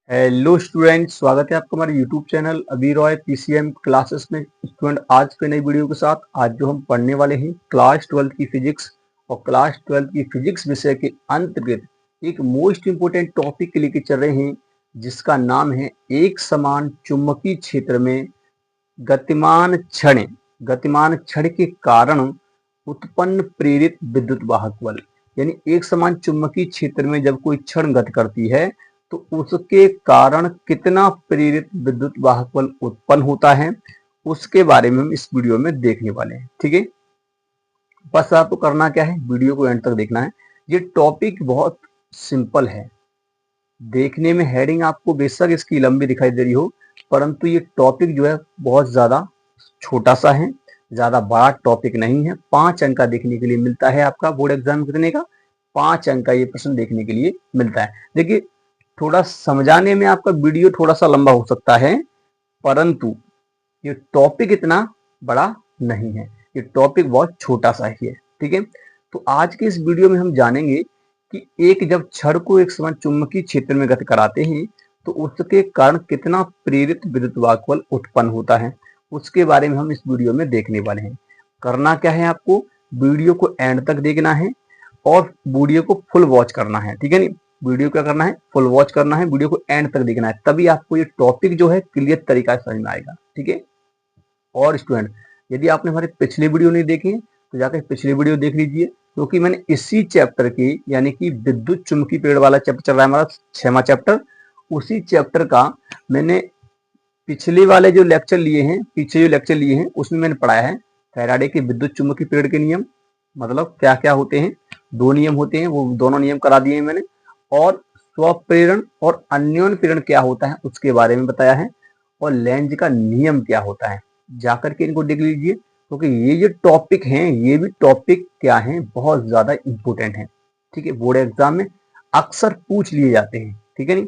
Hello student, स्वागत है आपका हमारे यूट्यूब चैनल अभी रॉय पीसीएम क्लासेस में। स्टूडेंट, आज के नई वीडियो के साथ आज जो हम पढ़ने वाले हैं क्लास 12 की फिजिक्स और क्लास 12 की फिजिक्स विषय के अंतर्गत एक मोस्ट इंपोर्टेंट टॉपिक लेके चल रहे हैं, जिसका नाम है एक समान चुंबकीय क्षेत्र में गतिमान क्षण के कारण उत्पन्न प्रेरित विद्युत वाहक बल। यानी एक समान चुंबकीय क्षेत्र में जब कोई क्षण गति करती है तो उसके कारण कितना प्रेरित विद्युत वाहक बल उत्पन्न होता है, उसके बारे में हम इस वीडियो में देखने वाले हैं। ठीक है, बस आपको करना क्या है, वीडियो को एंड तक देखना है। ये टॉपिक बहुत सिंपल है, देखने में हेडिंग आपको बेशक इसकी लंबी दिखाई दे रही हो, परंतु ये टॉपिक जो है बहुत ज्यादा छोटा सा है, ज्यादा बड़ा टॉपिक नहीं है। 5 अंक का देखने के लिए मिलता है आपका बोर्ड एग्जाम कितने का, 5 अंक का ये प्रश्न देखने के लिए मिलता है। देखिए, थोड़ा समझाने में आपका वीडियो थोड़ा सा लंबा हो सकता है, परंतु ये टॉपिक इतना बड़ा नहीं है, ये टॉपिक बहुत छोटा सा ही है। ठीक है, तो आज के इस वीडियो में हम जानेंगे कि एक जब छड़ को एक समान चुंबकीय क्षेत्र में गति कराते हैं तो उसके कारण कितना प्रेरित विद्युत वाहक बल उत्पन्न होता है, उसके बारे में हम इस वीडियो में देखने वाले हैं। करना क्या है, आपको वीडियो को एंड तक देखना है और वीडियो को फुल वॉच करना है। ठीक है, नहीं वीडियो क्या करना है, फुल वॉच करना है, वीडियो को एंड तक देखना है, तभी आपको ये टॉपिक जो है क्लियर तरीका से समझ में आएगा। ठीक है, और स्टूडेंट, यदि आपने हमारे पिछले वीडियो नहीं देखे तो जाकर पिछले वीडियो देख लीजिए, क्योंकि मैंने इसी चैप्टर की यानी कि विद्युत चुंबकीय पेड़ वाला चैप्टर चल रहा है हमारा 6वां चैप्टर, उसी चैप्टर का मैंने पिछले वाले जो लेक्चर लिए हैं, पीछे जो लेक्चर लिए हैं, उसमें मैंने पढ़ाया है फैराडे के विद्युत चुंबकीय पेड़ के नियम, मतलब क्या क्या होते हैं। 2 नियम होते हैं, वो दोनों नियम करा दिए हैं मैंने, और स्वप्रेरण और अन्योन्य प्रेरण क्या होता है उसके बारे में बताया है, और लेंज का नियम क्या होता है, जाकर के इनको देख लीजिए, क्योंकि ये जो टॉपिक हैं ये भी टॉपिक क्या हैं, बहुत ज्यादा इंपॉर्टेंट है। ठीक है, बोर्ड एग्जाम में अक्सर पूछ लिए जाते हैं। ठीक है, नहीं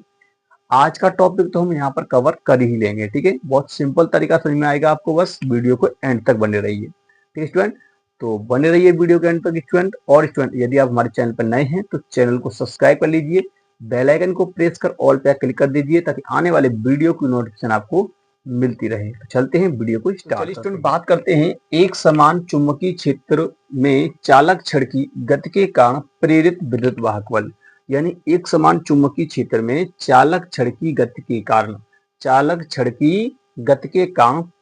आज का टॉपिक तो हम यहाँ पर कवर कर ही लेंगे। ठीक है, बहुत सिंपल तरीका समझ में आएगा आपको, बस वीडियो को एंड तक बने रहिए। ठीक है स्टूडेंट, तो बने रहिए वीडियो के एंड तक स्टूडेंट। और स्टूडेंट, यदि आप हमारे चैनल पर नए हैं तो चैनल को सब्सक्राइब कर लीजिए, बेल आइकन को प्रेस कर ऑल पे क्लिक कर दीजिए, ताकि आने वाले वीडियो की नोटिफिकेशन आपको मिलती रहे। तो चलते हैं वीडियो को स्टार्ट करते हैं। बात करते हैं एक समान चुंबकीय क्षेत्र में चालक छड़ की गति के कारण प्रेरित विद्युत वाहक बल। यानी एक समान चुंबकीय क्षेत्र में चालक छड़ की गति के कारण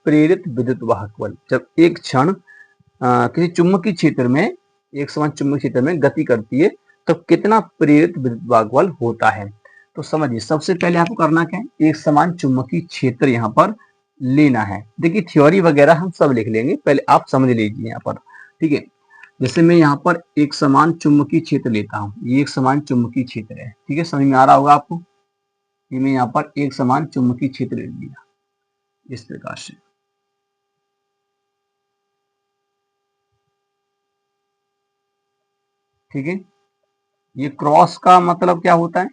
प्रेरित विद्युत वाहक बल, जब एक क्षण किसी चुंबकीय क्षेत्र में एक समान चुंबकीय क्षेत्र में गति करती है तो कितना प्रेरित विद्युत वाहक बल होता है। तो समझिए, सबसे पहले आपको करना क्या है, एक समान चुंबकीय क्षेत्र यहाँ पर लेना है। देखिए, थ्योरी वगैरह हम सब लिख लेंगे, पहले आप समझ लीजिए यहाँ पर। ठीक है, जैसे मैं यहाँ पर एक समान चुंबकीय क्षेत्र लेता हूँ, ये एक समान चुंबकीय क्षेत्र है। ठीक है, समझ में आ रहा होगा आपको, ये मैं यहाँ पर एक समान चुंबकीय क्षेत्र ले लिया इस प्रकार से। ठीक है, ये क्रॉस का मतलब क्या होता है,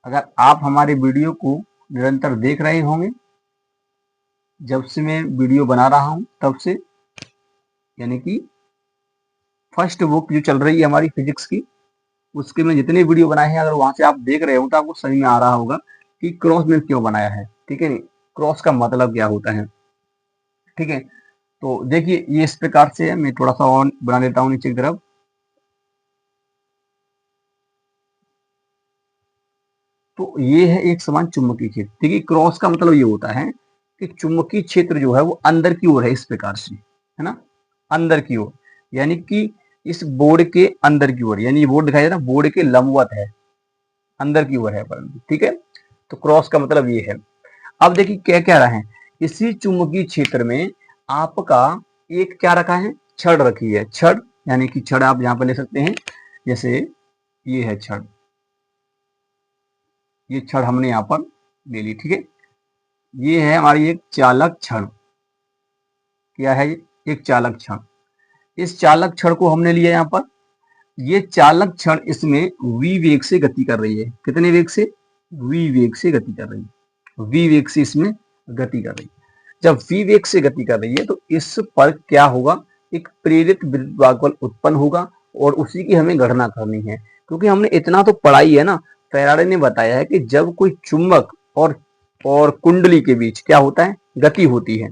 अगर आप हमारे वीडियो को निरंतर देख रहे होंगे, जब से मैं वीडियो बना रहा हूं तब से, यानी कि फर्स्ट बुक जो चल रही है हमारी फिजिक्स की, उसके में जितने वीडियो बनाए हैं, अगर वहां से आप देख रहे हो तो आपको समझ में आ रहा होगा कि क्रॉस में क्यों बनाया है। ठीक है, नहीं क्रॉस का मतलब क्या होता है। ठीक है, तो देखिए ये इस प्रकार से है, मैं थोड़ा सा और बना देता हूँ नीचे की तरफ। तो ये है एक समान चुंबकीय क्षेत्र। देखिए, क्रॉस का मतलब ये होता है कि चुंबकीय क्षेत्र जो है वो अंदर की ओर है, इस प्रकार से, है ना, अंदर की ओर, यानी कि इस बोर्ड के अंदर की ओर, यानी ये बोर्ड दिखाई दे रहा है, बोर्ड के लंबवत है, अंदर की ओर है परंतु। ठीक है, तो क्रॉस का मतलब ये है। अब देखिए क्या क्या रहा है, इसी चुंबकीय क्षेत्र में आपका एक क्या रखा है, छड़ रखी है। छड़ यानी कि छड़ आप यहाँ पर ले सकते हैं, जैसे ये है छड़, ये छड़ हमने यहाँ पर ले ली। ठीक है, ये है हमारी एक चालक छड़। क्या है ये, एक चालक छड़। इस चालक छड़ को हमने लिया यहाँ पर, ये चालक छड़ इसमें v वेग से गति कर रही है। कितने वेग से, v वेग से गति कर रही है, v वेग से इसमें गति कर रही है। जब v वेग से गति कर रही है तो इस पर क्या होगा, एक प्रेरित विद्युत वाहक बल उत्पन्न होगा, और उसी की हमें गणना करनी है। क्योंकि हमने इतना तो पढ़ा ही है ना, फैराडे ने बताया है कि जब कोई चुंबक और कुंडली के बीच क्या होता है, गति होती है।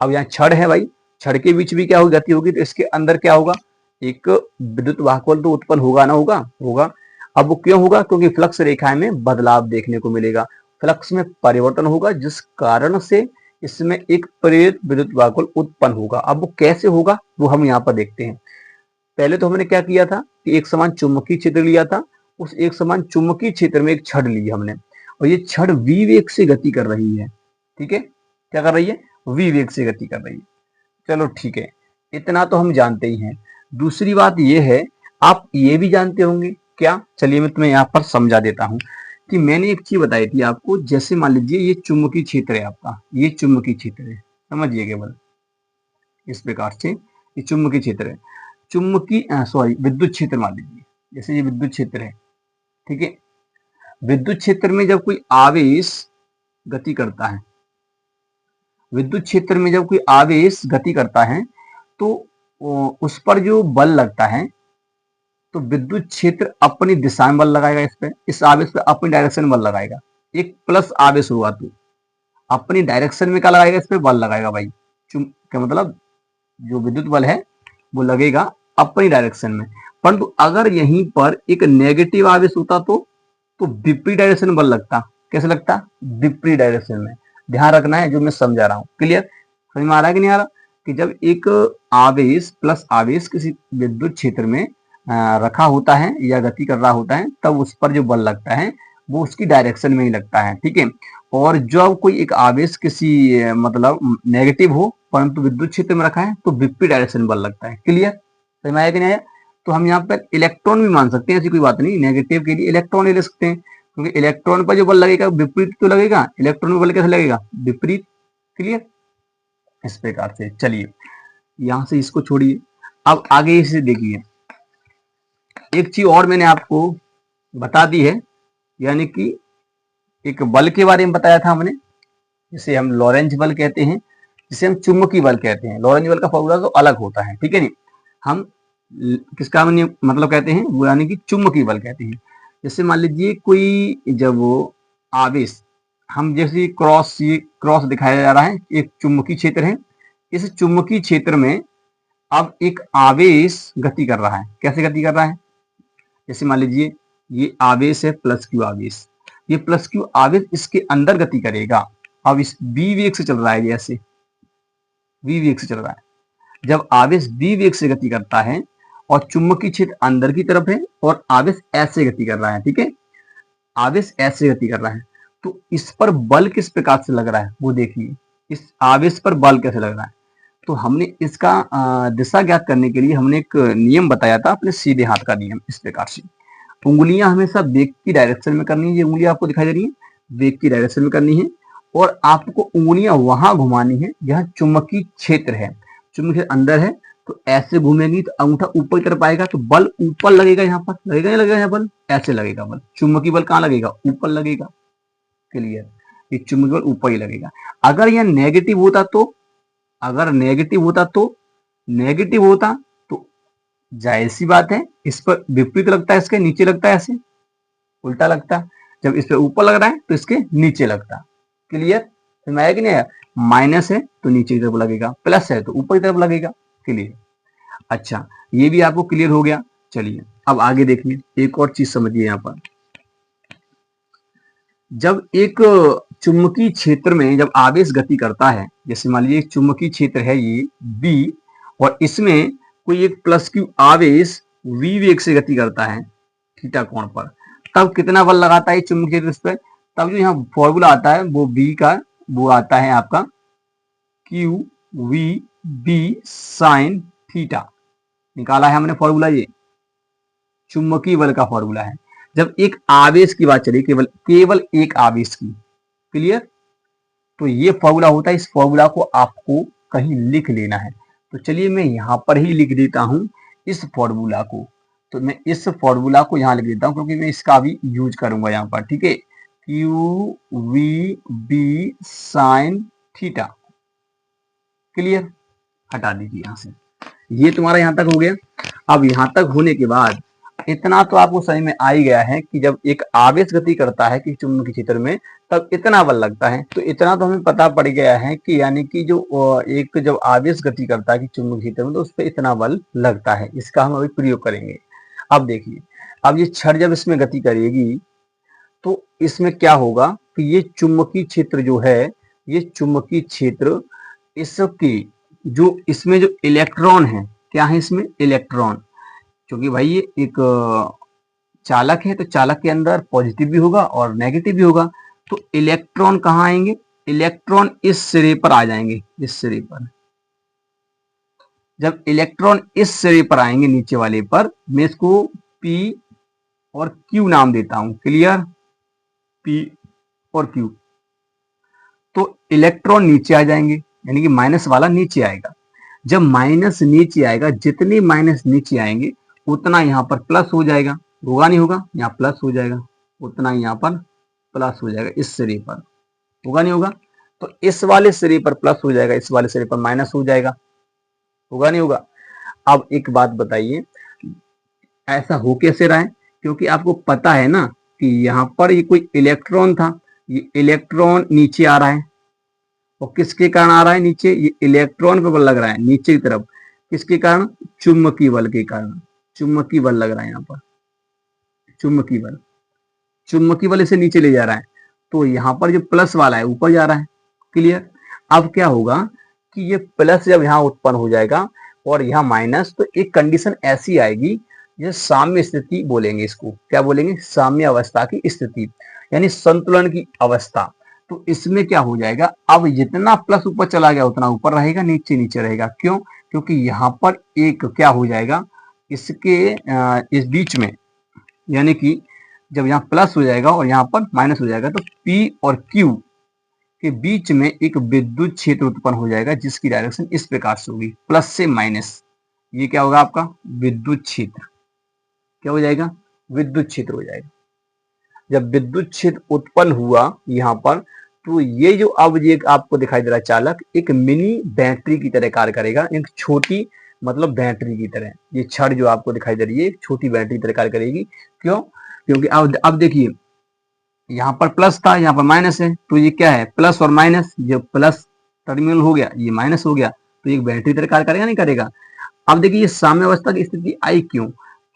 अब यहाँ छड़ है भाई, छड़ के बीच भी क्या होगी, गति होगी, तो इसके अंदर क्या होगा, एक विद्युत वाहक बल तो उत्पन्न होगा ना, होगा। अब वो क्यों होगा, क्योंकि फ्लक्स रेखाएं में बदलाव देखने को मिलेगा, फ्लक्स में परिवर्तन होगा, जिस कारण से इसमें एक प्रेरित विद्युत वाहक बल उत्पन्न होगा। अब वो कैसे होगा वो हम यहाँ पर देखते हैं। पहले तो हमने क्या किया था कि एक समान चुंबकीय क्षेत्र लिया था, उस एक समान चुंबकीय क्षेत्र में एक छड़ ली हमने, और ये छड़ v वेग से गति कर रही है। ठीक है, क्या कर रही है, v वेग से गति कर रही है। चलो ठीक है, इतना तो हम जानते ही हैं। दूसरी बात ये है, आप ये भी जानते होंगे क्या, चलिए मैं तुम्हें यहाँ पर समझा देता हूँ कि मैंने एक चीज बताई थी आपको। जैसे मान लीजिए ये चुंबकीय क्षेत्र है आपका, ये चुंबकीय क्षेत्र है, समझिए केवल इस प्रकार से, ये चुंबकीय क्षेत्र है, विद्युत क्षेत्र मान लीजिए, जैसे ये विद्युत क्षेत्र है। ठीक है, विद्युत क्षेत्र में जब कोई आवेश गति करता है, विद्युत क्षेत्र में जब कोई आवेश गति करता है तो उस पर जो बल लगता है, तो विद्युत क्षेत्र अपनी दिशा में बल लगाएगा, इस पे, इस आवेश पे अपनी डायरेक्शन में बल लगाएगा। एक प्लस आवेश होगा तो अपनी डायरेक्शन में क्या लगाएगा, इस पे बल लगाएगा भाई। क्या मतलब, जो विद्युत बल है वो लगेगा अपनी डायरेक्शन में। परंतु अगर यहीं पर एक नेगेटिव आवेश होता तो विपरीत डायरेक्शन में बल लगता। कैसे लगता, विपरीत डायरेक्शन में। ध्यान रखना है जो मैं समझा रहा हूँ, क्लियर, समझ में आ रहा है कि नहीं आ रहा, कि जब एक आवेश प्लस आवेश किसी विद्युत क्षेत्र में रखा होता है या गति कर रहा होता है, तब उस पर जो बल लगता है वो उसकी डायरेक्शन में ही लगता है। ठीक है, और जब कोई एक आवेश किसी मतलब नेगेटिव हो परंतु विद्युत क्षेत्र में रखा है तो विपरीत डायरेक्शन में बल लगता है। क्लियर, समझ में आया कि नहीं आया। तो हम यहाँ पर इलेक्ट्रॉन भी मान सकते हैं, ऐसी कोई बात नहीं, नेगेटिव के लिए इलेक्ट्रॉन ले सकते हैं, क्योंकि इलेक्ट्रॉन पर जो बल लगेगा विपरीत तो लगेगा, इलेक्ट्रॉन में बल कैसे लगेगा, विपरीत। क्लियर, इस प्रकार से। चलिए यहां से इसको छोड़िए, अब आगे इसे देखिए। एक चीज और मैंने आपको बता दी है, यानी कि एक बल के बारे में बताया था हमने, जिसे हम लॉरेंज बल कहते हैं, जिसे हम चुंबकीय बल कहते हैं। लॉरेंज बल का फॉर्मूला तो अलग होता है, ठीक है नहीं, हम किसका मतलब कहते हैं, वो यानी कि चुंबकीय बल कहते हैं। जैसे मान लीजिए कोई जब वो आवेश, हम जैसे क्रॉस दिखाया जा रहा है, एक चुंबकीय क्षेत्र है, इस चुंबकीय क्षेत्र में अब एक आवेश गति कर रहा है। कैसे गति कर रहा है, जैसे मान लीजिए ये आवेश है प्लस क्यू आवेश, ये प्लस क्यू आवेश इसके अंदर गति करेगा। अब इस बी वेग से चल रहा है, जैसे वी वेग से चल रहा है। जब आवेश बी वेग से गति करता है और चुंबकीय क्षेत्र अंदर की तरफ है और आवेश ऐसे गति कर रहा है, ठीक है, आवेश ऐसे गति कर रहा है, तो इस पर बल किस प्रकार से लग रहा है वो देखिए, इस आवेश पर बल कैसे लग रहा है। तो हमने इसका दिशा ज्ञात करने के लिए हमने एक नियम बताया था, अपने सीधे हाथ का नियम। इस प्रकार से उंगलियां हमेशा वेग की डायरेक्शन में करनी है, ये उंगलियां आपको दिखाई दे रही है, वेग की डायरेक्शन में करनी है, और आपको उंगलियां वहां घुमानी है जहां चुंबकीय क्षेत्र है। चुंबकीय अंदर है तो ऐसे घूमेंगी तो अंगूठा ऊपर की तरफ आएगा, तो बल ऊपर लगेगा, यहाँ पर लगेगा, नहीं लगेगा, यहाँ बल ऐसे लगेगा, बल चुंबकीय बल कहाँ लगेगा, ऊपर लगेगा। क्लियर, ये चुंबकीय बल ऊपर ही लगेगा। अगर यह नेगेटिव होता तो, अगर नेगेटिव होता तो जाहिर सी बात है इस पर विपरीत लगता है, इसके नीचे लगता है, ऐसे उल्टा लगता। जब इस पे ऊपर लग रहा है तो इसके नीचे लगता। क्लियर, समझ आया कि नहीं आया। माइनस है तो नीचे की तरफ लगेगा, प्लस है तो ऊपर की तरफ लगेगा। क्लियर, अच्छा ये भी आपको क्लियर हो गया। चलिए अब आगे देखिए, एक और चीज समझिए यहाँ पर। जब एक चुंबकीय क्षेत्र में जब आवेश गति करता है, जैसे मान लीजिए एक चुंबकीय क्षेत्र है ये बी, और इसमें कोई एक प्लस क्यू आवेश वी वेग से गति करता है थीटा कोण पर, तब कितना बल लगाता है चुंबकीय क्षेत्र इस पर। तब जो यहाँ फॉर्मूला आता है वो बी का, वो आता है आपका Q V B sine theta, निकाला है हमने फॉर्मूला, ये चुंबकीय बल का फॉर्मूला है। जब एक आवेश की बात चली, केवल एक आवेश की, क्लियर, तो ये फॉर्मूला होता है। इस फॉर्मूला को आपको कहीं लिख लेना है, तो चलिए मैं यहां पर ही लिख देता हूं इस फॉर्मूला को। तो मैं इस फॉर्मूला को यहां लिख देता हूं क्योंकि मैं इसका भी यूज करूंगा यहां पर, ठीक है, Q V B sine theta. Clear, हटा दीजिए यहां से, ये तुम्हारा यहां तक हो गया। अब यहां तक होने के बाद इतना तो आपको समझ में आ ही गया है कि जब एक आवेश गति करता है कि चुंबकीय क्षेत्र में तब इतना बल लगता है। तो इतना तो हमें पता पड़ गया है कि यानी कि जो एक जब आवेश गति करता है कि चुंबकीय क्षेत्र में तो उस पर इतना बल लगता है। इसका हम अभी प्रयोग करेंगे। अब देखिए, अब ये छड़ जब इसमें गति करेगी तो इसमें क्या होगा कि ये चुंबकीय क्षेत्र जो है, ये चुंबकीय क्षेत्र इसके जो इसमें जो इलेक्ट्रॉन है, क्या है इसमें इलेक्ट्रॉन, क्योंकि भाई ये एक चालक है तो चालक के अंदर पॉजिटिव भी होगा और नेगेटिव भी होगा। तो इलेक्ट्रॉन कहाँ आएंगे, इलेक्ट्रॉन इस सिरे पर आ जाएंगे, इस सिरे पर। जब इलेक्ट्रॉन इस सिरे पर आएंगे नीचे वाले पर, मैं इसको P और Q नाम देता हूं, क्लियर, P और Q। तो इलेक्ट्रॉन नीचे आ जाएंगे, यानी कि माइनस वाला नीचे आएगा। जब माइनस नीचे आएगा, जितने माइनस नीचे आएंगे उतना यहाँ पर प्लस हो जाएगा, होगा नहीं होगा, यहाँ प्लस हो जाएगा, उतना यहाँ पर प्लस हो जाएगा, इस सिरे पर होगा नहीं होगा। तो इस वाले सिरे पर प्लस हो जाएगा, इस वाले सिरे पर माइनस हो जाएगा, होगा नहीं होगा। अब एक बात बताइए, ऐसा हो कैसे रहा है, क्योंकि आपको पता है ना कि यहाँ पर ये कोई इलेक्ट्रॉन था, ये इलेक्ट्रॉन नीचे आ रहा है और किसके कारण आ रहा है नीचे, ये इलेक्ट्रॉन पे बल लग रहा है नीचे की तरफ, किसके कारण, चुंबकीय बल के कारण। चुंबकीय बल लग रहा है यहाँ पर, चुंबकीय बल, चुंबकीय बल इसे नीचे ले जा रहा है। तो यहाँ पर जो प्लस वाला है ऊपर जा रहा है, क्लियर। अब क्या होगा कि ये प्लस जब यहाँ उत्पन्न हो जाएगा और यहाँ माइनस, तो एक कंडीशन ऐसी आएगी, ये साम्य स्थिति बोलेंगे इसको, क्या बोलेंगे, साम्य अवस्था की स्थिति, यानी संतुलन की अवस्था। तो इसमें क्या हो जाएगा, अब जितना प्लस ऊपर चला गया उतना ऊपर रहेगा, नीचे नीचे रहेगा, क्यों, क्योंकि यहाँ पर एक क्या हो जाएगा, इसके इस बीच में, यानी कि जब यहाँ प्लस हो जाएगा और यहाँ पर माइनस हो जाएगा तो P और Q के बीच में एक विद्युत क्षेत्र उत्पन्न हो जाएगा, जिसकी डायरेक्शन इस प्रकार से होगी, प्लस से माइनस। ये क्या होगा आपका विद्युत क्षेत्र, क्या हो जाएगा, विद्युत क्षेत्र हो जाएगा। जब विद्युत क्षेत्र उत्पन्न हुआ यहाँ पर, तो ये जो अब ये आपको दिखाई दे रहा है चालक, एक मिनी बैटरी की तरह कार्य करेगा, एक छोटी मतलब बैटरी की तरह। ये छड़ जो आपको दिखाई दे रही है एक छोटी बैटरी की तरह कार्य करेगी, क्यों, क्योंकि अब देखिए यहाँ पर प्लस था, यहाँ पर माइनस है, तो ये क्या है, प्लस और माइनस, जब प्लस टर्मिनल हो गया ये माइनस हो गया, तो एक बैटरी तरह कार्य करेगा नहीं करेगा। अब देखिए ये साम्य अवस्था की स्थिति आई क्यों,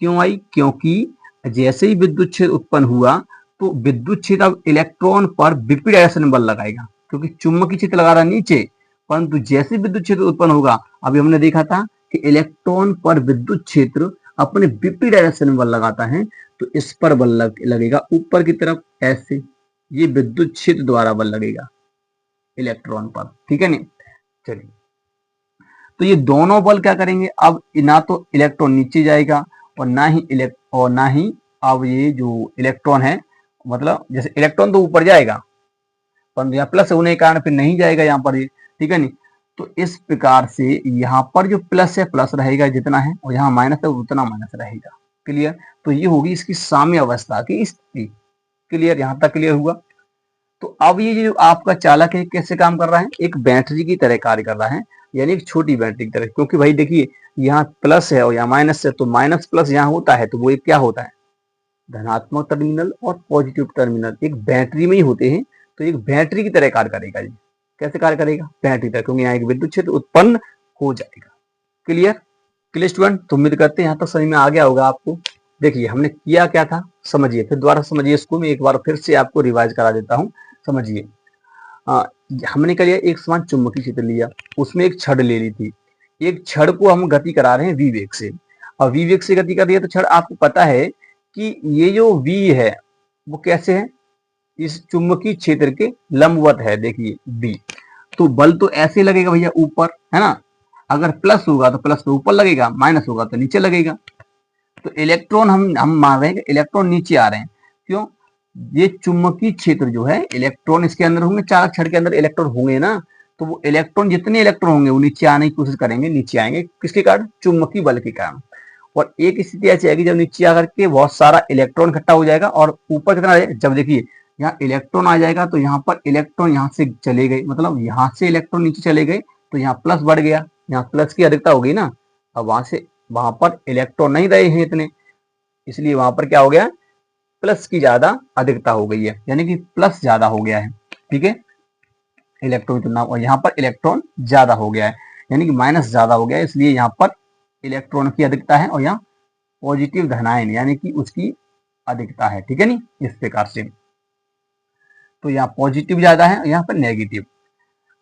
क्यों आई, क्योंकि जैसे ही विद्युत क्षेत्र उत्पन्न हुआ तो विद्युत क्षेत्र अब इलेक्ट्रॉन पर विपरीत डायरेक्शन में बल लगाएगा, क्योंकि चुंबकीय क्षेत्र लगा रहा है नीचे, परंतु जैसे विद्युत क्षेत्र उत्पन्न होगा, अभी हमने देखा था कि इलेक्ट्रॉन पर विद्युत क्षेत्र अपने विपरीत डायरेक्शन में बल लगाता है, तो इस पर बल लगेगा ऊपर की तरफ ऐसे, ये विद्युत क्षेत्र द्वारा बल लगेगा इलेक्ट्रॉन पर, ठीक है नहीं। चलिए, तो ये दोनों बल क्या करेंगे, अब ना तो इलेक्ट्रॉन नीचे जाएगा और ना ही अब ये जो इलेक्ट्रॉन है, मतलब जैसे इलेक्ट्रॉन तो ऊपर जाएगा परंतु यहाँ प्लस होने के कारण फिर नहीं जाएगा यहाँ पर ये, ठीक है नहीं। तो इस प्रकार से यहाँ पर जो प्लस है प्लस रहेगा जितना है, और यहाँ माइनस है उतना माइनस रहेगा, क्लियर। तो ये होगी इसकी साम्य अवस्था की स्थिति, क्लियर, यहाँ तक क्लियर हुआ। तो अब ये जो आपका चालक है कैसे काम कर रहा है, एक बैटरी की तरह कार्य कर रहा है, यानी एक छोटी बैटरी की तरह, क्योंकि भाई देखिए यहाँ प्लस है और यहाँ माइनस है, तो माइनस प्लस यहाँ होता है तो वो एक क्या होता है, धनात्मक टर्मिनल और पॉजिटिव टर्मिनल एक बैटरी में ही होते हैं। तो एक बैटरी की तरह कार्य करेगा, ये कैसे कार्य करेगा, बैटरी तरह, क्योंकि यहाँ एक विद्युत क्षेत्र उत्पन्न हो जाएगा, क्लियर। क्लियर स्टूडेंट, तो उम्मीद करते हैं यहाँ तक समझ में आ गया होगा आपको। देखिए हमने किया क्या था, समझिए, फिर दोबारा समझिए इसको, मैं एक बार फिर से आपको रिवाइज करा देता हूँ, समझिए। हमने क्या लिया, एक समान चुंबकीय क्षेत्र लिया, उसमें एक छड़ ले ली थी, एक छड़ को हम गति करा रहे हैं v वेग से, और v वेग से गति कर रही है, तो छड़ आपको पता है कि ये जो v है वो कैसे है, इस चुंबकीय क्षेत्र के लंबवत है, देखिए v। तो बल तो ऐसे लगेगा भैया ऊपर, है ना, अगर प्लस होगा तो प्लस तो ऊपर लगेगा, माइनस होगा तो नीचे लगेगा। तो इलेक्ट्रॉन हम मान रहे हैं कि इलेक्ट्रॉन नीचे आ रहे हैं, क्यों, ये चुंबकीय क्षेत्र जो है, इलेक्ट्रॉन इसके अंदर होंगे, चालक छड़ के अंदर इलेक्ट्रॉन होंगे ना, तो वो इलेक्ट्रॉन जितने इलेक्ट्रॉन होंगे वो नीचे आने की कोशिश करेंगे, नीचे आएंगे किसके कारण, चुंबकीय बल के कारण। और एक स्थिति ऐसी आएगी जब नीचे आकर के बहुत सारा इलेक्ट्रॉन इकट्ठा हो जाएगा, और ऊपर कितना रहेगा, जब देखिए यहाँ इलेक्ट्रॉन आ जाएगा तो यहाँ पर इलेक्ट्रॉन यहाँ से चले गए, मतलब यहाँ से इलेक्ट्रॉन नीचे चले गए, तो यहाँ प्लस बढ़ गया, यहाँ प्लस की अधिकता हो गई ना, अब वहां से वहां पर इलेक्ट्रॉन नहीं रहे हैं इतने, इसलिए वहां पर क्या हो गया, प्लस की ज्यादा अधिकता हो गई है, यानी कि प्लस ज्यादा हो गया है। ठीक है, इलेक्ट्रॉन चुनना, और यहाँ पर इलेक्ट्रॉन ज्यादा हो गया है, यानी कि माइनस ज्यादा हो गया है, इसलिए यहाँ पर इलेक्ट्रॉन की अधिकता है और यहाँ पॉजिटिव धनायन यानी कि उसकी अधिकता है। ठीक है नी, इस प्रकार से तो यहाँ पॉजिटिव ज्यादा है और यहाँ पर नेगेटिव।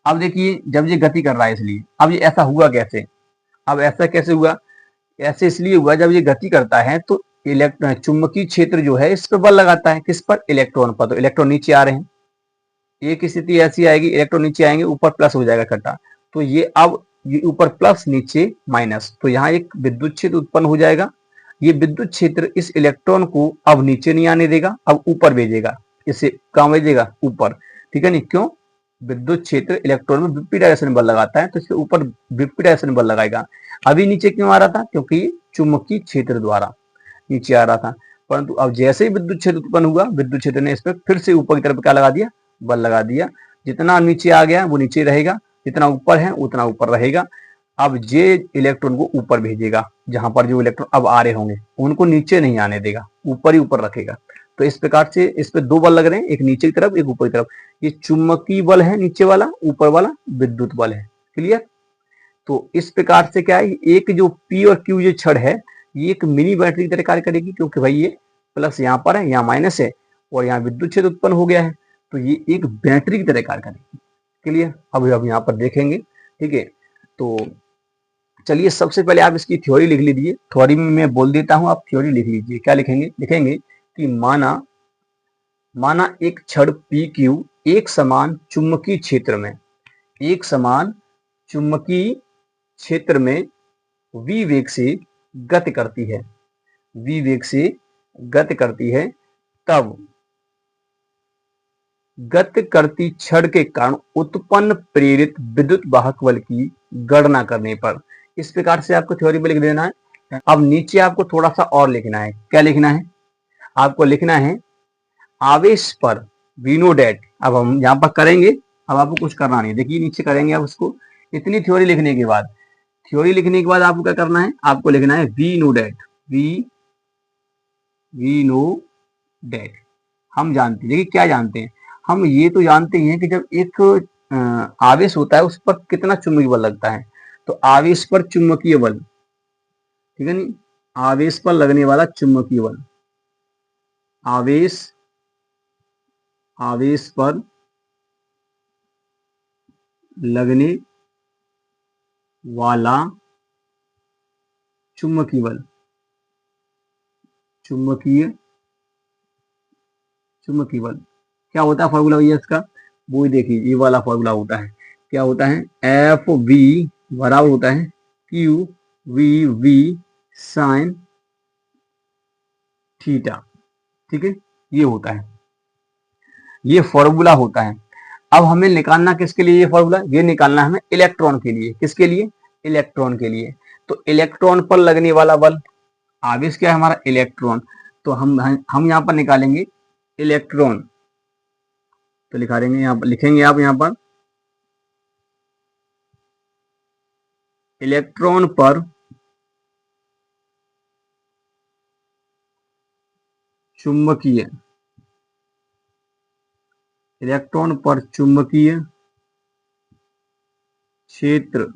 अब देखिए जब ये गति कर रहा है, इसलिए अब ये ऐसा हुआ कैसे, अब ऐसा कैसे हुआ, ऐसे इसलिए हुआ जब ये गति करता है तो चुंबकीय क्षेत्र जो है इस पर बल लगाता है, किस पर, इलेक्ट्रॉन पर। तो इलेक्ट्रॉन नीचे आ रहे हैं, एक स्थिति ऐसी आएगी, इलेक्ट्रॉन नीचे आएंगे, ऊपर प्लस हो जाएगा इकट्ठा, तो ये अब ये ऊपर प्लस नीचे माइनस, तो यहाँ एक विद्युत क्षेत्र उत्पन्न हो जाएगा। ये विद्युत क्षेत्र इस इलेक्ट्रॉन को अब नीचे नहीं आने देगा, अब ऊपर भेजेगा, इसे कहाँ भेजेगा, ऊपर। ठीक है नहीं, क्यों, विद्युत क्षेत्र इलेक्ट्रॉन में विपरीत डायरेक्शन बल लगाता है, तो इसके ऊपर विपरीत डायरेक्शन बल लगाएगा। अभी नीचे क्यों आ रहा था, क्योंकि चुंबकीय क्षेत्र द्वारा नीचे आ रहा था, परंतु अब जैसे ही विद्युत क्षेत्र उत्पन्न हुआ, विद्युत क्षेत्र ने इस पर फिर से ऊपर की तरफ क्या लगा दिया, बल लगा दिया। जितना नीचे आ गया वो नीचे रहेगा, जितना ऊपर है उतना ऊपर रहेगा। अब ये इलेक्ट्रॉन को ऊपर भेजेगा, जहां पर जो इलेक्ट्रॉन अब आ रहे होंगे उनको नीचे नहीं आने देगा, ऊपर ही ऊपर रखेगा। तो इस प्रकार से इस पे दो बल लग रहे हैं, एक नीचे की तरफ एक ऊपर की तरफ। ये चुंबकीय बल है नीचे वाला, ऊपर वाला विद्युत बल है। क्लियर। तो इस प्रकार से क्या है, एक जो पी और क्यू ये छड़ है, ये एक मिनी बैटरी की तरह कार्य करेगी, क्योंकि भाई ये प्लस यहाँ पर है, यहाँ माइनस है, और यहाँ विद्युत क्षेत्र उत्पन्न हो गया है, तो ये एक बैटरी की तरह कार्य करेगी। क्लियर। अब यहाँ पर देखेंगे। ठीक है, तो चलिए सबसे पहले आप इसकी थ्योरी लिख लीजिए, थ्योरी में मैं बोल देता हूं, आप थ्योरी लिख लीजिए। क्या लिखेंगे, लिखेंगे कि माना एक छड़ पी क्यू एक समान चुंबकीय क्षेत्र में, एक समान चुंबकीय क्षेत्र में v वेग से गति करती है, v वेग से गति करती है, तब गति करती छड़ के कारण उत्पन्न प्रेरित विद्युत वाहक बल की गणना करने पर, इस प्रकार से आपको थ्योरी में लिख देना है। अब नीचे आपको थोड़ा सा और लिखना है। क्या लिखना है, आपको लिखना है आवेश पर वी नो डेट। अब हम यहाँ पर करेंगे, अब आपको कुछ करना नहीं, देखिए नीचे करेंगे आप उसको। इतनी थ्योरी लिखने के बाद, थ्योरी लिखने के बाद आपको क्या करना है, आपको लिखना है we know that, we know that. हम जानते हैं, देखिए क्या जानते हैं, हम ये तो जानते हैं कि जब एक आवेश होता है उस पर कितना चुंबकीय बल लगता है, तो आवेश पर चुंबकीय बल, ठीक है नहीं, आवेश पर लगने वाला चुंबकीय बल, आवेश पर लगने वाला चुंबकीय बल, चुंबकीय बल क्या होता है, फॉर्मूला भैया इसका, वो ही देखिए, ये वाला फॉर्मूला होता है। क्या होता है, एफ वी बराबर होता है Q V V sine theta. ठीक है, ये होता है, ये फॉर्मूला होता है। अब हमें निकालना किसके लिए, ये फॉर्मूला, ये निकालना हमें इलेक्ट्रॉन के लिए। किसके लिए, इलेक्ट्रॉन के लिए। तो इलेक्ट्रॉन पर लगने वाला बल, आवेश क्या है हमारा, इलेक्ट्रॉन, तो हम यहाँ पर निकालेंगे इलेक्ट्रॉन। तो लिखा देंगे, यहाँ पर लिखेंगे आप, यहाँ पर इलेक्ट्रॉन पर चुंबकीय, इलेक्ट्रॉन पर चुंबकीय क्षेत्र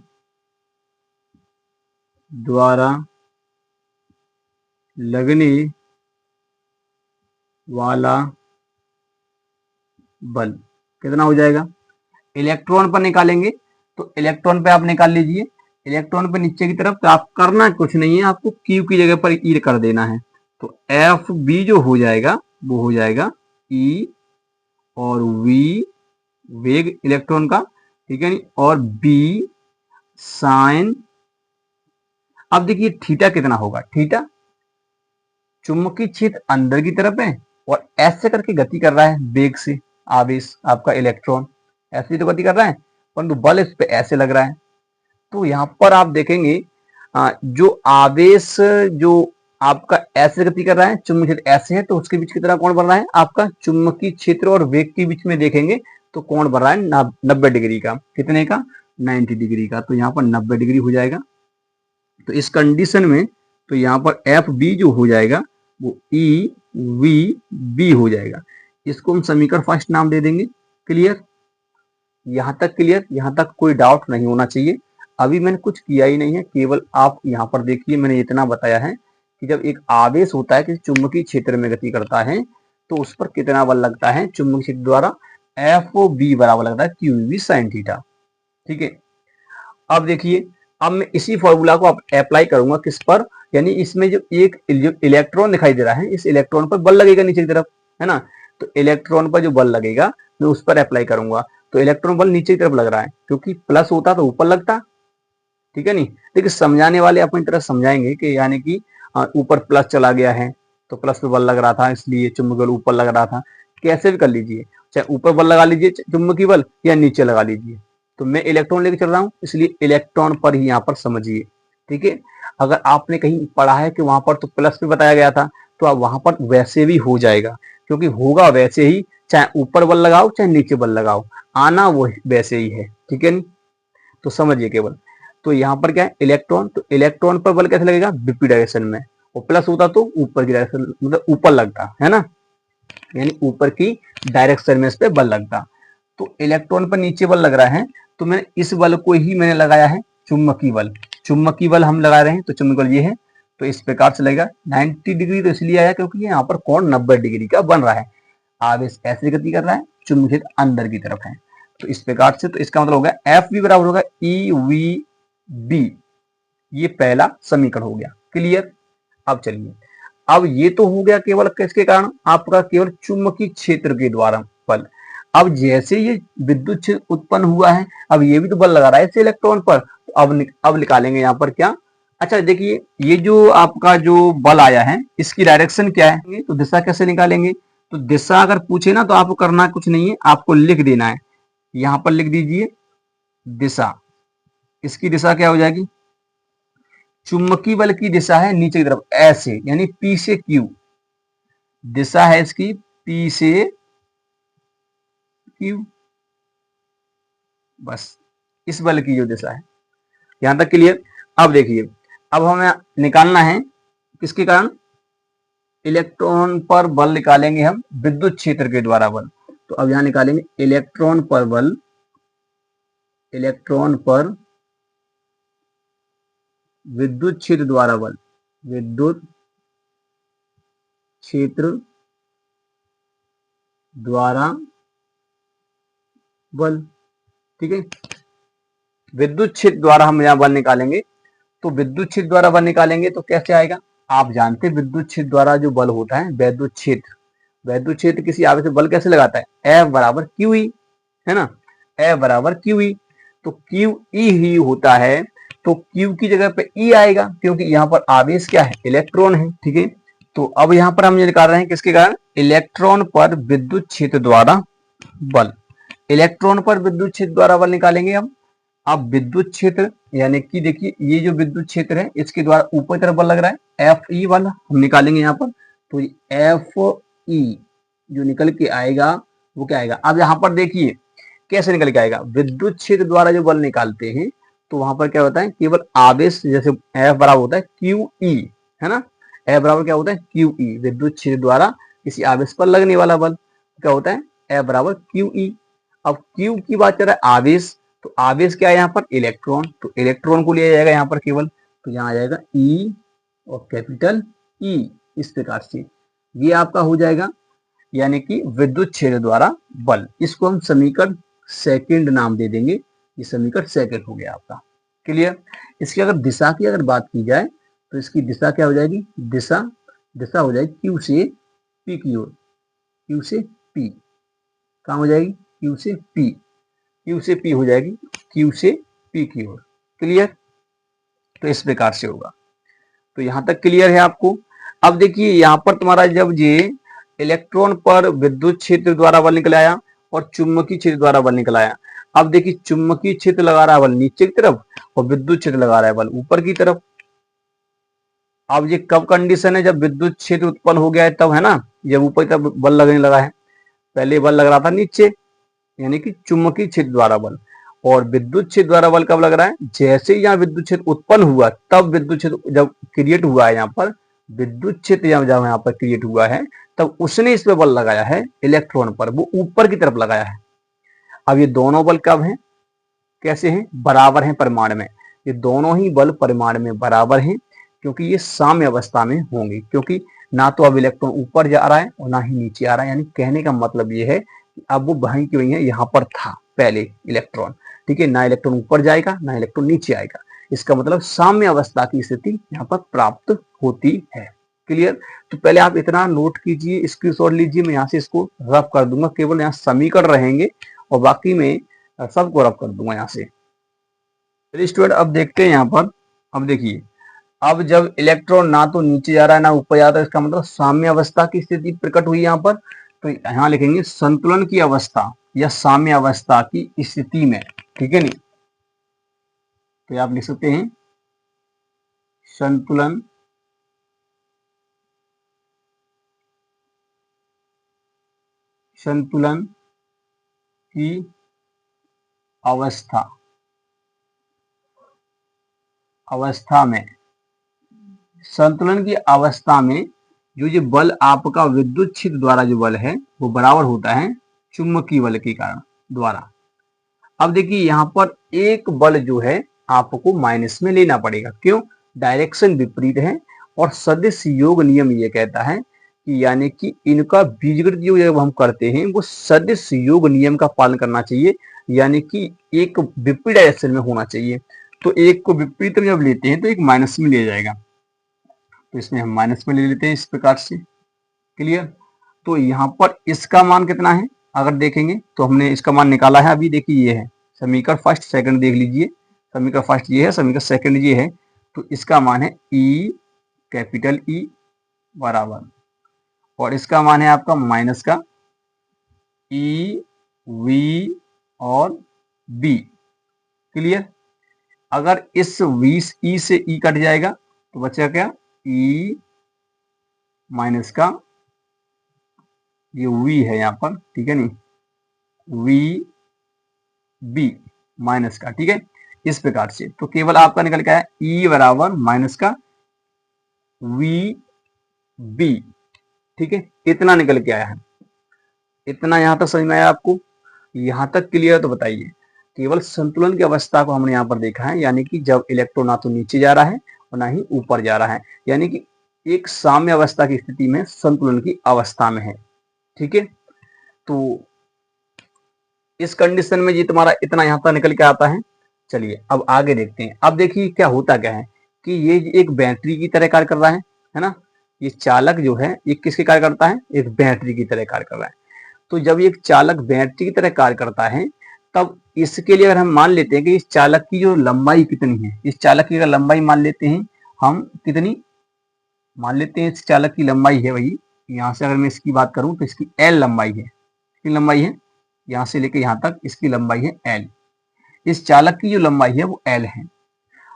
द्वारा लगने वाला बल कितना हो जाएगा, इलेक्ट्रॉन पर निकालेंगे, तो इलेक्ट्रॉन पे आप निकाल लीजिए, इलेक्ट्रॉन पे नीचे की तरफ, तो आप करना कुछ नहीं है, आपको क्यू की जगह पर ई कर देना है। तो एफ बी जो हो जाएगा वो हो जाएगा ई, और वी वेग इलेक्ट्रॉन का, ठीक है नहीं, और बी साइन। अब देखिए थीटा कितना होगा, थीटा चुंबकीय क्षेत्र अंदर की तरफ है और ऐसे करके गति कर रहा है वेग से, आवेश आपका इलेक्ट्रॉन ऐसे तो गति कर रहा है, परंतु बल इस पे ऐसे लग रहा है। तो यहाँ पर आप देखेंगे जो आवेश जो आपका ऐसे गति कर रहा है, चुंबकीय क्षेत्र ऐसे है, तो उसके बीच कितना कोण बन रहा है, आपका चुंबकीय क्षेत्र और वेग के बीच में देखेंगे तो कोण बन रहा है 90 डिग्री का। कितने का, 90 डिग्री का। तो यहाँ पर 90 डिग्री हो जाएगा। तो इस कंडीशन में तो यहाँ पर एफ बी जो हो जाएगा वो ई वी बी हो जाएगा। इसको हम समीकरण फर्स्ट नाम दे देंगे। क्लियर? यहां तक क्लियर? यहां तक कोई डाउट नहीं होना चाहिए। अभी मैंने कुछ किया ही नहीं है, केवल आप यहाँ पर देखिए मैंने इतना बताया है कि जब एक आवेश होता है कि चुंबकीय क्षेत्र में गति करता है तो उस पर कितना बल लगता है चुंबकीय क्षेत्र द्वारा, एफ ओ बी बराबर लगता है क्यू वी साइन थीटा। ठीक है, अब देखिए, अब मैं इसी फॉर्मूला को अप्लाई करूंगा किस पर, यानी इसमें जो एक इलेक्ट्रॉन दिखाई दे रहा है, इस इलेक्ट्रॉन पर बल लगेगा नीचे की तरफ, है ना। तो इलेक्ट्रॉन पर जो बल लगेगा मैं उस पर अप्लाई करूंगा। तो इलेक्ट्रॉन बल नीचे की तरफ लग रहा है, क्योंकि प्लस होता तो ऊपर लगता। ठीक है नहीं, देखिए समझाने वाले अपनी तरह समझाएंगे कि यानी कि ऊपर प्लस चला गया है तो प्लस पे बल लग रहा था, इसलिए चुंबकीय बल ऊपर लग रहा था। कैसे भी कर लीजिए, चाहे ऊपर बल लगा लीजिए चुंबकीय बल, या नीचे लगा लीजिए। तो मैं इलेक्ट्रॉन लेके चल रहा हूँ, इसलिए इलेक्ट्रॉन पर ही यहाँ पर समझिए। ठीक है, अगर आपने कहीं पढ़ा है कि वहां पर तो प्लस पे बताया गया था, तो आप वहां पर वैसे भी हो जाएगा, क्योंकि होगा वैसे ही, चाहे ऊपर बल लगाओ चाहे नीचे बल लगाओ, आना वो वैसे ही है। ठीक है नहीं, तो समझिए केवल। तो यहाँ पर क्या है, इलेक्ट्रॉन, तो इलेक्ट्रॉन पर बल कैसे लगेगा, विपरीत डायरेक्शन में, और प्लस होता तो ऊपर की डायरेक्शन, मतलब ऊपर लगता है ना, यानी ऊपर की डायरेक्शन में इस पे बल लगता। तो इलेक्ट्रॉन पर नीचे बल लग रहा है, तो मैंने इस बल को ही मैंने लगाया है चुंबकीय बल। चुंबकीय बल हम लगा रहे हैं, तो चुंबकीय बल ये है, तो इस प्रकार से लगेगा 90 डिग्री। तो इसलिए आया क्योंकि यहाँ पर कोण 90 डिग्री का बन रहा है, आवेश ऐसे गति कर रहा है, चुंबकीय क्षेत्र अंदर की तरफ है। तो इस प्रकार से, तो इसका मतलब होगा एफ बी बराबर होगा ई वी बी। ये पहला समीकरण हो गया। क्लियर? अब चलिए, अब ये तो हो गया केवल किसके कारण, आपका केवल चुंबकीय क्षेत्र के द्वारा बल। अब जैसे ये विद्युत क्षेत्र उत्पन्न हुआ है, अब ये भी तो बल लगा रहा है इस इलेक्ट्रॉन पर, तो अब निकालेंगे यहाँ पर क्या। अच्छा देखिए, ये जो आपका जो बल आया है इसकी डायरेक्शन क्या है, तो दिशा कैसे निकालेंगे। तो दिशा अगर पूछे ना तो आपको करना कुछ नहीं है, आपको लिख देना है। यहाँ पर लिख दीजिए दिशा। इसकी दिशा क्या हो जाएगी, चुंबकीय बल की दिशा है नीचे की तरफ ऐसे, यानी पी से क्यू। दिशा है इसकी पी से क्यू, बस इस बल की जो दिशा है। यहां तक क्लियर? अब देखिए, अब हमें निकालना है किसके कारण, इलेक्ट्रॉन पर बल निकालेंगे हम विद्युत क्षेत्र के द्वारा बल। तो अब यहां निकालेंगे इलेक्ट्रॉन पर बल, इलेक्ट्रॉन पर विद्युत क्षेत्र द्वारा बल, विद्युत क्षेत्र द्वारा बल। ठीक है, विद्युत क्षेत्र द्वारा हम यहां बल निकालेंगे। तो विद्युत क्षेत्र द्वारा बल निकालेंगे तो कैसे आएगा, आप जानते हैं विद्युत क्षेत्र द्वारा जो बल होता है वैद्युत क्षेत्र, वैद्युत क्षेत्र किसी आवेश पर बल कैसे लगाता है, F बराबर क्यू ई, है ना, F बराबर क्यू ई। तो क्यू ई ही होता है, तो क्यू की जगह पे ई आएगा, क्योंकि यहाँ पर आवेश क्या है, इलेक्ट्रॉन है। ठीक है, तो अब यहाँ पर हम ये निकाल रहे हैं किसके कारण, इलेक्ट्रॉन पर विद्युत क्षेत्र द्वारा बल। इलेक्ट्रॉन पर विद्युत क्षेत्र द्वारा बल निकालेंगे हम। अब विद्युत क्षेत्र यानी कि देखिए, ये जो विद्युत क्षेत्र है इसके द्वारा ऊपर तरफ बल लग रहा है, एफ ई वाला हम निकालेंगे यहाँ पर। तो एफ ई जो निकल के आएगा वो क्या आएगा, अब यहाँ पर देखिए कैसे निकल के आएगा, विद्युत क्षेत्र द्वारा जो बल निकालते हैं तो वहां पर क्या होता है, केवल आवेश, जैसे एफ बराबर होता है क्यू ई, है ना, एफ बराबर क्या होता है क्यू ई, विद्युत क्षेत्र द्वारा किसी आवेश पर लगने वाला बल क्या होता है, एफ बराबर क्यू ई। अब क्यू की बात कर रहा है आवेश, तो आवेश क्या है यहाँ पर, इलेक्ट्रॉन, तो इलेक्ट्रॉन को लिया जाएगा यहाँ पर केवल, तो यहाँ आ जाएगा ई और कैपिटल ई। इस प्रकार से ये आपका हो जाएगा, यानी कि विद्युत क्षेत्र द्वारा बल। इसको हम समीकरण सेकंड नाम दे देंगे, ये समीकरण सेकंड हो गया आपका। क्लियर? इसकी अगर दिशा की अगर बात की जाए तो इसकी दिशा क्या हो जाएगी, दिशा हो जाएगी क्यू से पी की ओर, क्यू से पी कहाँ हो जाएगी, क्यू से पी, क्यू से पी हो जाएगी, क्यू से पी की ओर। क्लियर? तो इस प्रकार से होगा। तो यहां तक क्लियर है आपको। अब देखिए यहाँ पर तुम्हारा जब ये इलेक्ट्रॉन पर विद्युत क्षेत्र द्वारा बल निकल आया और चुंबकीय क्षेत्र द्वारा बल निकल आया। अब देखिए चुंबकीय क्षेत्र लगा रहा है बल नीचे की तरफ और विद्युत क्षेत्र लगा रहा है बल ऊपर की तरफ। अब ये कब कंडीशन है, जब विद्युत क्षेत्र उत्पन्न हो गया है तब, है ना, जब ऊपर की तरफ बल लगने लगा है। पहले बल लग रहा था नीचे, यानी कि चुंबकीय क्षेत्र द्वारा बल, और विद्युत क्षेत्र द्वारा बल कब लग रहा है, जैसे ही यहाँ विद्युत क्षेत्र उत्पन्न हुआ तब विद्युत क्षेत्र जब क्रिएट हुआ है यहाँ पर विद्युत क्षेत्र जब यहाँ पर क्रिएट हुआ है तब उसने इस पे बल लगाया है इलेक्ट्रॉन पर, वो ऊपर की तरफ लगाया है। अब ये दोनों बल कब हैं, कैसे हैं, बराबर हैं परिमाण में। ये दोनों ही बल परिमाण में बराबर हैं क्योंकि ये साम्य अवस्था में होंगे, क्योंकि ना तो अब इलेक्ट्रॉन ऊपर जा रहा है और ना ही नीचे आ रहा है। यानी कहने का मतलब ये है कि अब वो वहीं की वहीं है, यहाँ पर था पहले इलेक्ट्रॉन, ठीक है, ना इलेक्ट्रॉन ऊपर जाएगा ना इलेक्ट्रॉन नीचे आएगा। इसका मतलब साम्य अवस्था की स्थिति यहाँ पर प्राप्त होती है। क्लियर? तो पहले आप इतना नोट कीजिए, स्क्रीनशॉट लीजिए, मैं यहाँ से इसको रफ कर दूंगा, केवल यहाँ समीकरण रहेंगे और बाकी में सबको रफ कर दूंगा यहाँ से। चलिए स्टूडेंट अब देखते हैं यहाँ पर। अब देखिए, अब जब इलेक्ट्रॉन ना तो नीचे जा रहा है ना ऊपर जा रहा है, इसका मतलब साम्य अवस्था की स्थिति प्रकट हुई यहाँ पर। तो यहाँ लिखेंगे संतुलन की अवस्था या साम्य अवस्था की स्थिति में, ठीक है नहीं, तो आप लिख सकते हैं संतुलन संतुलन की अवस्था में, संतुलन की अवस्था में जो बल आपका विद्युत क्षेत्र द्वारा जो बल है वो बराबर होता है चुंबकीय बल के कारण द्वारा। अब देखिए यहाँ पर एक बल जो है आपको माइनस में लेना पड़ेगा, क्यों, डायरेक्शन विपरीत है और सदिश योग नियम ये कहता है कि यानी कि इनका बीजगणित योग जब हम करते हैं वो सदिश योग नियम का पालन करना चाहिए, यानी कि एक विपरीत डायरेक्शन में होना चाहिए। तो एक को विपरीत में जब लेते हैं तो एक माइनस में लिया जाएगा, तो इसमें हम माइनस में ले लेते हैं इस प्रकार से। क्लियर? तो यहाँ पर इसका मान कितना है अगर देखेंगे तो हमने इसका मान निकाला है, अभी देखिए ये है समीकरण फर्स्ट सेकंड देख लीजिए, समीकरण फर्स्ट ये है, समीकरण सेकंड ये है। तो इसका मान है ई कैपिटल ई बराबर, और इसका मान है आपका माइनस का ई वी और बी। क्लियर? अगर इस 20 ई से ई कट जाएगा तो बचेगा क्या, ई माइनस का ये वी है यहाँ पर, ठीक है नहीं, वी बी माइनस का, ठीक है, इस प्रकार से। तो केवल आपका निकल के आया ई बराबर माइनस का वी बी, ठीक है, इतना निकल के आया है। इतना यहां तक समझ में आया आपको? यहां तक क्लियर? तो बताइए। केवल संतुलन की अवस्था को हमने यहाँ पर देखा है, यानी कि जब इलेक्ट्रॉन ना तो नीचे जा रहा है और ना ही ऊपर जा रहा है, यानी कि एक साम्य अवस्था की स्थिति में संतुलन की अवस्था में है, ठीक है। तो इस कंडीशन में जी तुम्हारा इतना यहां तक निकल के आता है। चलिए अब आगे देखते हैं। अब देखिए क्या होता क्या है कि ये एक बैटरी की तरह कार्य कर रहा है ना। ये चालक जो है ये किसके कार्य करता है, एक बैटरी की तरह कार्य कर रहा है। तो जब ये चालक बैटरी की तरह कार्य करता है तब इसके लिए अगर हम मान लेते हैं कि इस चालक की जो लंबाई कितनी है, इस चालक की अगर लंबाई मान लेते हैं हम, कितनी मान लेते हैं, इस चालक की लंबाई है वही, यहाँ से अगर मैं इसकी बात करूं तो इसकी एल लंबाई है, इसकी लंबाई है यहाँ से लेके यहाँ तक, इसकी लंबाई है एल। इस चालक की जो लंबाई है वो एल है।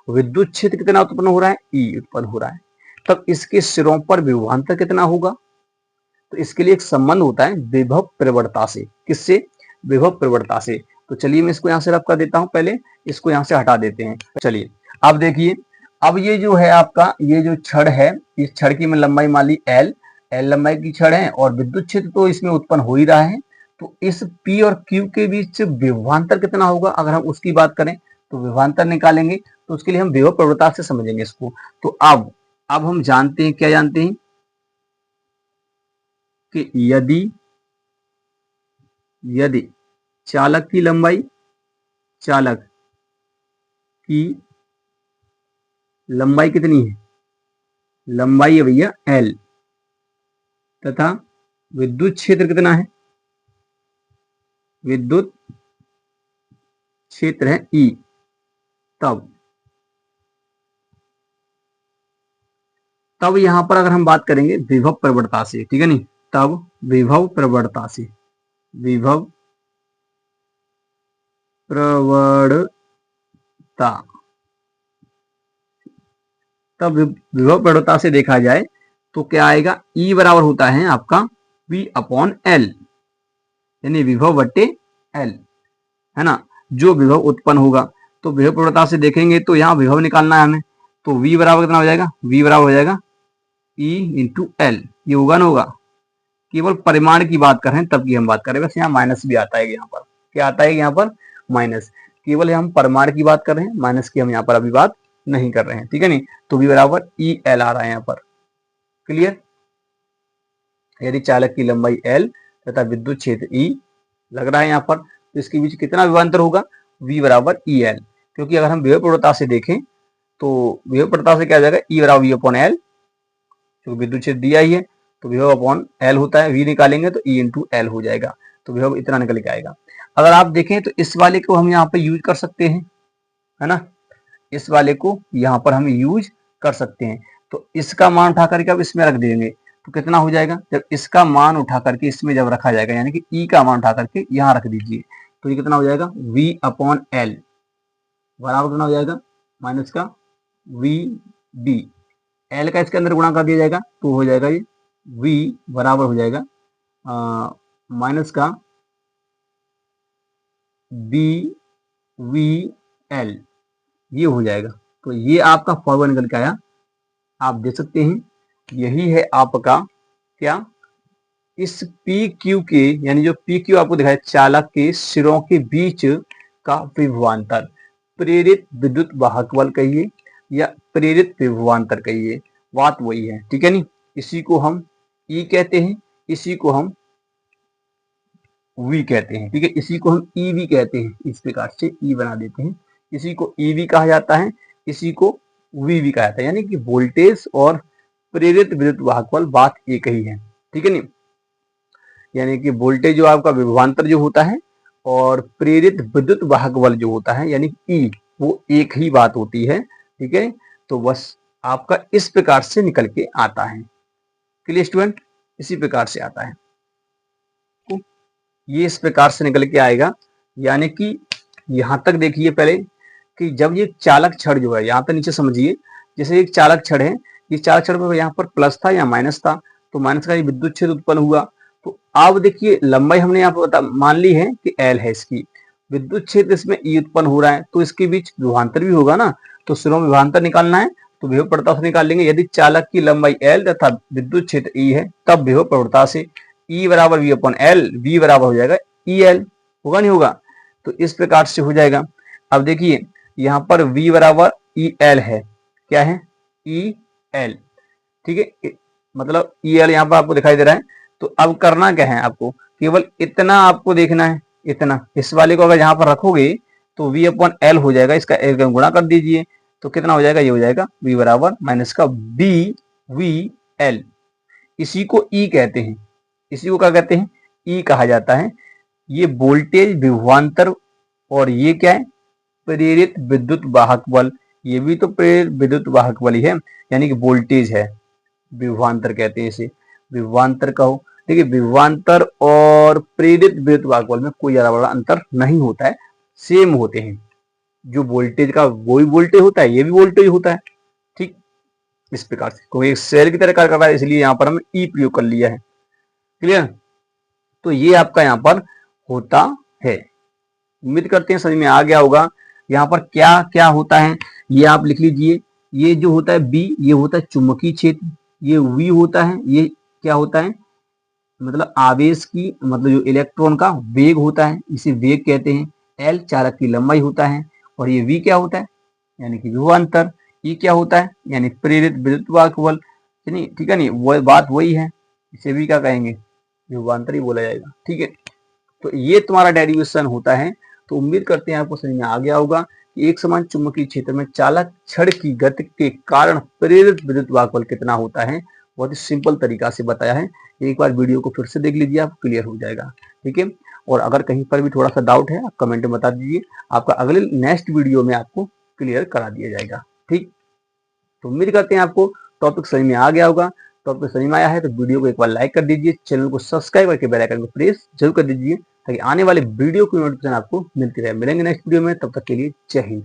विद्युत क्षेत्र कितना उत्पन्न हो रहा है, ई उत्पन्न हो रहा है। तब इसके सिरों पर विभवांतर कितना होगा, तो इसके लिए एक संबंध होता है विभव प्रवणता से। किससे, विभव प्रवणता से। तो चलिए मैं इसको यहाँ से रफ कर देता हूं, पहले इसको यहाँ से हटा देते हैं। चलिए अब देखिए, अब ये जो है आपका ये जो छड़ है, इस छड़ की मैं लंबाई मान ली एल लंबाई की छड़ है और विद्युत क्षेत्र तो इसमें उत्पन्न हो ही रहा है। तो इस P और Q के बीच विभवांतर कितना होगा, अगर हम उसकी बात करें तो विभवांतर निकालेंगे, तो उसके लिए हम विभव प्रवणता से समझेंगे इसको। तो अब हम जानते हैं, क्या जानते हैं कि यदि चालक की लंबाई कितनी है, लंबाई है भैया L, तथा विद्युत क्षेत्र कितना है, विद्युत क्षेत्र है E, तब यहां पर अगर हम बात करेंगे विभव प्रवणता से, ठीक है नहीं, तब विभव प्रवणता तब विभव प्रवणता से देखा जाए तो क्या आएगा, E बराबर होता है आपका V अपॉन L, यानी विभव बट्टे L, है ना, जो विभव उत्पन्न होगा। तो विभव प्रवणता से देखेंगे तो यहाँ विभव निकालना है हमें, तो V बराबर कितना हो जाएगा, V बराबर हो जाएगा E इंटू एल, ये होगा ना होगा। केवल परिमाण की बात कर रहे हैं तब की हम बात कर रहे हैं, बस यहाँ माइनस भी आता है यहाँ पर, क्या आता है यहाँ पर माइनस, केवल हम परिमाण की बात कर रहे हैं, माइनस की हम यहाँ पर अभी बात नहीं कर रहे हैं, ठीक है नहीं। तो V बराबर ई एल आ रहा है यहाँ पर, क्लियर। यदि चालक की लंबाई एल तथा विद्युत क्षेत्र ई लग रहा है यहाँ पर, तो इसके बीच कितना विभवांतर होगा, V बराबर ई एल, क्योंकि अगर हम विभव प्रवणता से देखें तो विभव प्रवणता से क्या हो जाएगा, E बराबर V अपॉन एल, क्योंकि विद्युत क्षेत्र दिया ही है तो विभव अपॉन एल होता है, V निकालेंगे तो E इंटू एल हो जाएगा, तो विभव इतना निकल के आएगा। अगर आप देखें तो इस वाले को हम यहाँ पे यूज कर सकते हैं, है ना, इस वाले को यहाँ पर हम यूज कर सकते हैं। तो इसका मान उठा करके अब इसमें रख देंगे तो कितना हो जाएगा, जब इसका मान उठा करके इसमें जब रखा जाएगा, यानी कि E का मान उठा करके यहाँ रख दीजिए, तो ये कितना हो जाएगा, V अपॉन एल बराबर कितना हो जाएगा, माइनस का V D, एल का इसके अंदर गुणा कर दिया जाएगा तो हो जाएगा ये V बराबर हो जाएगा माइनस का B V L, ये हो जाएगा। तो ये आपका फॉर्मूला निकल के आया, आप देख सकते हैं, यही है आपका क्या, इस पी क्यू के, यानी जो पी क्यू आपको दिखाया चालक के सिरों के बीच का विभवांतर, प्रेरित विद्युत वाहक बल कहिए या प्रेरित विभवांतर कहिए, बात वही है, ठीक है नहीं। इसी को हम ई कहते हैं, इसी को हम वी कहते हैं, ठीक है, इसी को हम ई वी कहते हैं, इस प्रकार से ई बना देते हैं, इसी को ई वी कहा जाता है, इसी को वी वी कहा जाता है, यानी कि वोल्टेज और प्रेरित विद्युत वाहक बल बात एक ही है, ठीक है नहीं। यानी कि वोल्टेज जो आपका विभवांतर जो होता है और प्रेरित विद्युत वाहक बल जो होता है यानी ई, वो एक ही बात होती है, ठीक है। तो बस आपका इस प्रकार से निकल के आता है, क्लियर स्टूडेंट, इसी प्रकार से आता है, तो ये इस प्रकार से निकल के आएगा। यानी कि यहां तक देखिए पहले कि जब ये चालक छड़ जो है, यहाँ तक नीचे समझिए, जैसे एक चालक छड़ है, ये चालक छड़ पर यहाँ पर प्लस था या माइनस था, तो माइनस का ये विद्युत क्षेत्र उत्पन्न हुआ। तो अब देखिए लंबाई हमने यहाँ पर मान ली है कि एल है इसकी, विद्युत क्षेत्र इसमें ई उत्पन्न हो रहा है, तो इसके बीच विभवांतर भी होगा ना, तो सिरों में विभवांतर निकालना है तो विभव प्रवणता से निकाल लेंगे। यदि चालक की लंबाई एल तथा विद्युत क्षेत्र ई है तब विभव प्रवणता से ई बराबर वी अपॉन एल, वी बराबर हो जाएगा ई एल, होगा नहीं होगा, तो इस प्रकार से हो जाएगा। अब देखिए यहाँ पर v बराबर ई एल है, क्या है ई एल, ठीक है, मतलब ई एल यहाँ पर आपको दिखाई दे रहा है। तो अब करना क्या है आपको, केवल इतना आपको देखना है, इतना, इस वाले को अगर यहाँ पर रखोगे तो v अपॉन एल हो जाएगा, इसका एल का गुणा कर दीजिए तो कितना हो जाएगा, ये हो जाएगा v बराबर माइनस का b v l, इसी को ई कहते हैं, इसी को क्या कहते हैं, ई कहा जाता है। ये वोल्टेज विभवांतर और ये क्या है, प्रेरित विद्युत वाहक बल, ये भी तो प्रेरित विद्युत वाहक बल ही है, यानी कि वोल्टेज है, विभवांतर कहते हैं इसे, विभवांतर कहो। देखिए विभवांतर और प्रेरित विद्युत वाहक बल में कोई ज्यादा बड़ा अंतर नहीं होता है, सेम होते हैं, जो वोल्टेज का वही वोल्टेज होता है, ये भी वोल्टेज होता है, ठीक, इस प्रकार से कोई एक सेल की तरह कार्य कर रहा है, इसलिए यहाँ पर हमने ई प्रयोग कर लिया है, क्लियर। तो ये आपका यहाँ पर होता है, उम्मीद करते हैं समझ में आ गया होगा। यहाँ पर क्या क्या होता है ये आप लिख लीजिए, ये जो होता है बी, ये होता है चुंबकीय क्षेत्र, ये वी होता है, ये क्या होता है, मतलब आवेश की, मतलब जो इलेक्ट्रॉन का वेग होता है, इसे वेग कहते हैं। एल चालक की लंबाई होता है, और ये वी क्या होता है, यानी कि विभवांतर। ई क्या होता है, यानी प्रेरित विद्युत वाहक बल, ठीक है नहीं, वो बात वही है, इसे भी क्या कहेंगे, विभवांतर ही बोला जाएगा, ठीक है। तो ये तुम्हारा डेरिवेशन होता है। तो उम्मीद करते हैं आपको समझ में आ गया होगा कि एक समान चुंबकीय क्षेत्र में चालक छड़ की गति के कारण प्रेरित विद्युत वाहक बल कितना होता है, बहुत ही सिंपल तरीका से बताया है। एक बार वीडियो को फिर से देख लीजिए, आप क्लियर हो जाएगा, ठीक है। और अगर कहीं पर भी थोड़ा सा डाउट है आप कमेंट में बता दीजिए, आपका अगले नेक्स्ट वीडियो में आपको क्लियर करा दिया जाएगा, ठीक। तो उम्मीद करते हैं आपको टॉपिक समझ में आ गया होगा। टॉपिक समझ में आया है तो वीडियो को एक बार लाइक कर दीजिए, चैनल को सब्सक्राइब करके बेल आइकन को प्रेस जरूर कर दीजिए, ताकि आने वाले वीडियो की नोटिफिकेशन आपको मिलती रहे। मिलेंगे नेक्स्ट वीडियो में, तब तक के लिए जय हिंद।